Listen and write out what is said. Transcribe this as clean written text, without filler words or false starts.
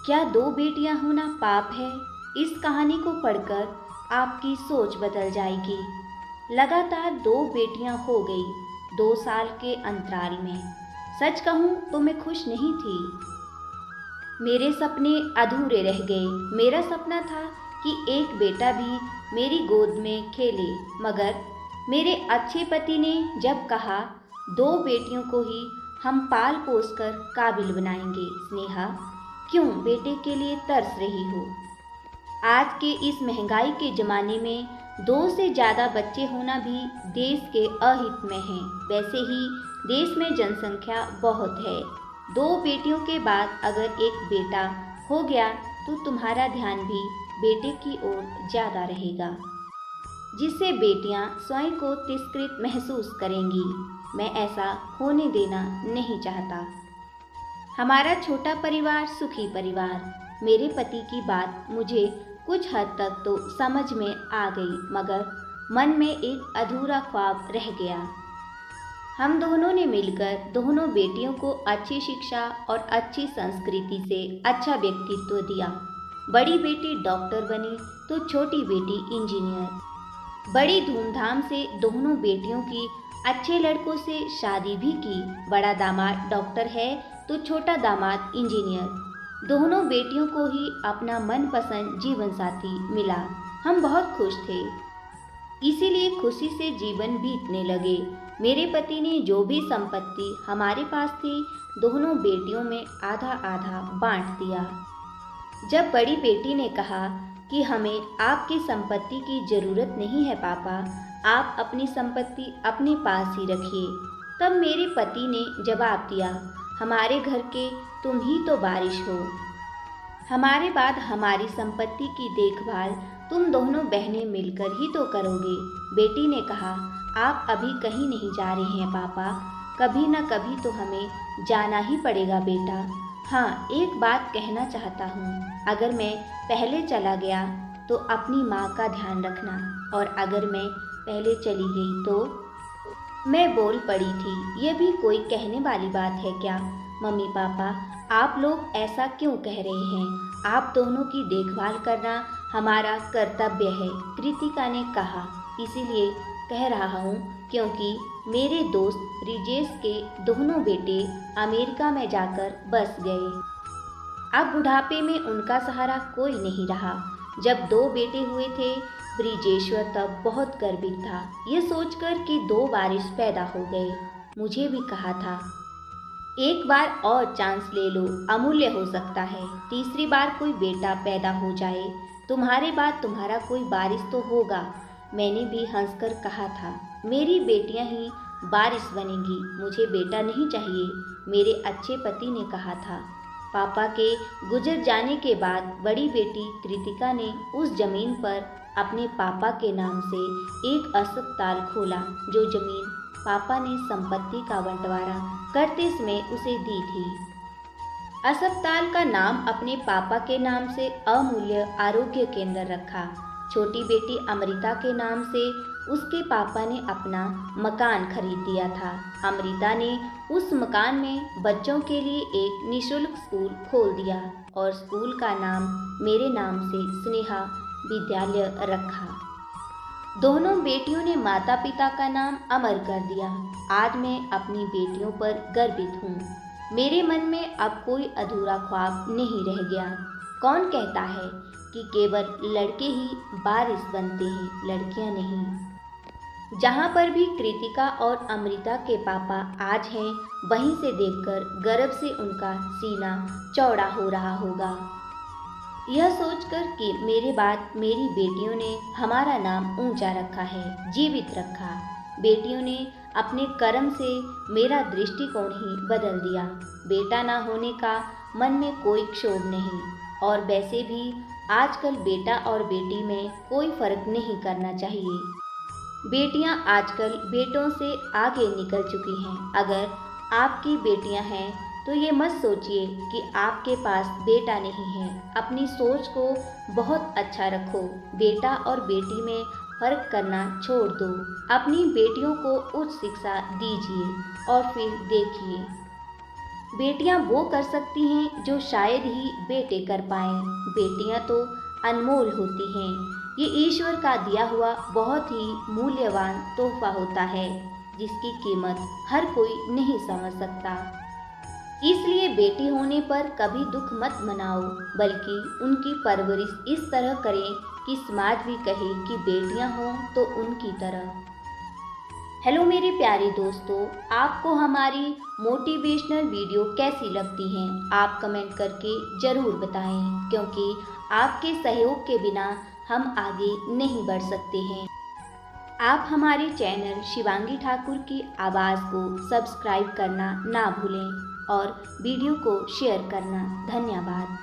क्या दो बेटियां होना पाप है? इस कहानी को पढ़कर आपकी सोच बदल जाएगी। लगातार दो बेटियां हो गई 2 साल के अंतराल में। सच कहूं तो मैं खुश नहीं थी। मेरे सपने अधूरे रह गए। मेरा सपना था कि एक बेटा भी मेरी गोद में खेले, मगर मेरे अच्छे पति ने जब कहा 2 बेटियों को ही हम पाल पोस कर काबिल बनाएंगे। स्नेहा, क्यों बेटे के लिए तरस रही हो? आज के इस महंगाई के ज़माने में 2 से ज़्यादा बच्चे होना भी देश के अहित में है। वैसे ही देश में जनसंख्या बहुत है। 2 बेटियों के बाद अगर एक बेटा हो गया तो तुम्हारा ध्यान भी बेटे की ओर ज़्यादा रहेगा, जिससे बेटियां स्वयं को तिरस्कृत महसूस करेंगी। मैं ऐसा होने देना नहीं चाहता। हमारा छोटा परिवार सुखी परिवार। मेरे पति की बात मुझे कुछ हद तक तो समझ में आ गई, मगर मन में एक अधूरा ख्वाब रह गया। हम दोनों ने मिलकर दोनों बेटियों को अच्छी शिक्षा और अच्छी संस्कृति से अच्छा व्यक्तित्व दिया। बड़ी बेटी डॉक्टर बनी तो छोटी बेटी इंजीनियर। बड़ी धूमधाम से दोनों बेटियों की अच्छे लड़कों से शादी भी की। बड़ा दामाद डॉक्टर है तो छोटा दामाद इंजीनियर। दोनों बेटियों को ही अपना मनपसंद जीवन साथी मिला। हम बहुत खुश थे, इसीलिए खुशी से जीवन बीतने लगे। मेरे पति ने जो भी संपत्ति हमारे पास थी दोनों बेटियों में आधा आधा बांट दिया। जब बड़ी बेटी ने कहा कि हमें आपकी संपत्ति की ज़रूरत नहीं है पापा, आप अपनी संपत्ति अपने पास ही रखिए, तब मेरे पति ने जवाब दिया, हमारे घर के तुम ही तो वारिस हो। हमारे बाद हमारी संपत्ति की देखभाल तुम दोनों बहनें मिलकर ही तो करोगे। बेटी ने कहा, आप अभी कहीं नहीं जा रहे हैं पापा, कभी न कभी तो हमें जाना ही पड़ेगा बेटा। हाँ, एक बात कहना चाहता हूँ, अगर मैं पहले चला गया तो अपनी माँ का ध्यान रखना, और अगर मैं पहले चली गई तो। मैं बोल पड़ी थी, ये भी कोई कहने वाली बात है क्या? मम्मी पापा, आप लोग ऐसा क्यों कह रहे हैं? आप दोनों की देखभाल करना हमारा कर्तव्य है, कृतिका ने कहा। इसीलिए कह रहा हूँ क्योंकि मेरे दोस्त रिजेश के दोनों बेटे अमेरिका में जाकर बस गए। अब बुढ़ापे में उनका सहारा कोई नहीं रहा। जब 2 बेटे हुए थे, ब्रिजेश्वर तब बहुत गर्वित था, ये सोचकर कि 2 वारिस पैदा हो गए। मुझे भी कहा था, एक बार और चांस ले लो, अमूल्य हो सकता है, तीसरी बार कोई बेटा पैदा हो जाए, तुम्हारे बाद तुम्हारा कोई वारिस तो होगा। मैंने भी हंसकर कहा था, मेरी बेटियां ही वारिस बनेंगी, मुझे बेटा नहीं चाहिए, मेरे अच्छे पति ने कहा था। पापा के गुजर जाने के बाद बड़ी बेटी कृतिका ने उस जमीन पर अपने पापा के नाम से एक अस्पताल खोला, जो जमीन पापा ने संपत्ति का बंटवारा करते समय उसे दी थी। अस्पताल का नाम अपने पापा के नाम से अमूल्य आरोग्य केंद्र रखा। छोटी बेटी अमृता के नाम से उसके पापा ने अपना मकान खरीद दिया था। अमृता ने उस मकान में बच्चों के लिए एक निःशुल्क स्कूल खोल दिया और स्कूल का नाम मेरे नाम से स्नेहा विद्यालय रखा। दोनों बेटियों ने माता पिता का नाम अमर कर दिया। आज मैं अपनी बेटियों पर गर्वित हूँ। मेरे मन में अब कोई अधूरा ख्वाब नहीं रह गया। कौन कहता है कि केवल लड़के ही वारिस बनते हैं, लड़कियां नहीं। जहाँ पर भी कृतिका और अमृता के पापा आज हैं, वहीं से देखकर गर्व से उनका सीना चौड़ा हो रहा होगा। यह सोचकर कि मेरे बाद मेरी बेटियों ने हमारा नाम ऊंचा रखा है, जीवित रखा। बेटियों ने अपने कर्म से मेरा दृष्टिकोण ही बदल दिया। बेटा ना होने का मन में कोई क्षोभ नहीं, और वैसे भी आजकल बेटा और बेटी में कोई फर्क नहीं करना चाहिए। बेटियां आजकल बेटों से आगे निकल चुकी हैं। अगर आपकी बेटियां हैं तो ये मत सोचिए कि आपके पास बेटा नहीं है। अपनी सोच को बहुत अच्छा रखो। बेटा और बेटी में फर्क करना छोड़ दो। अपनी बेटियों को उच्च शिक्षा दीजिए और फिर देखिए। बेटियां वो कर सकती हैं जो शायद ही बेटे कर पाएं। बेटियां तो अनमोल होती हैं। ये ईश्वर का दिया हुआ बहुत ही मूल्यवान तोहफा होता है जिसकी कीमत हर कोई नहीं समझ सकता। इसलिए बेटी होने पर कभी दुख मत मनाओ, बल्कि उनकी परवरिश इस तरह करें कि समाज भी कहे कि बेटियां हों तो उनकी तरह। हेलो मेरे प्यारे दोस्तों, आपको हमारी मोटिवेशनल वीडियो कैसी लगती हैं? आप कमेंट करके ज़रूर बताएं, क्योंकि आपके सहयोग के बिना हम आगे नहीं बढ़ सकते हैं। आप हमारे चैनल शिवांगी ठाकुर की आवाज़ को सब्सक्राइब करना ना भूलें और वीडियो को शेयर करना। धन्यवाद।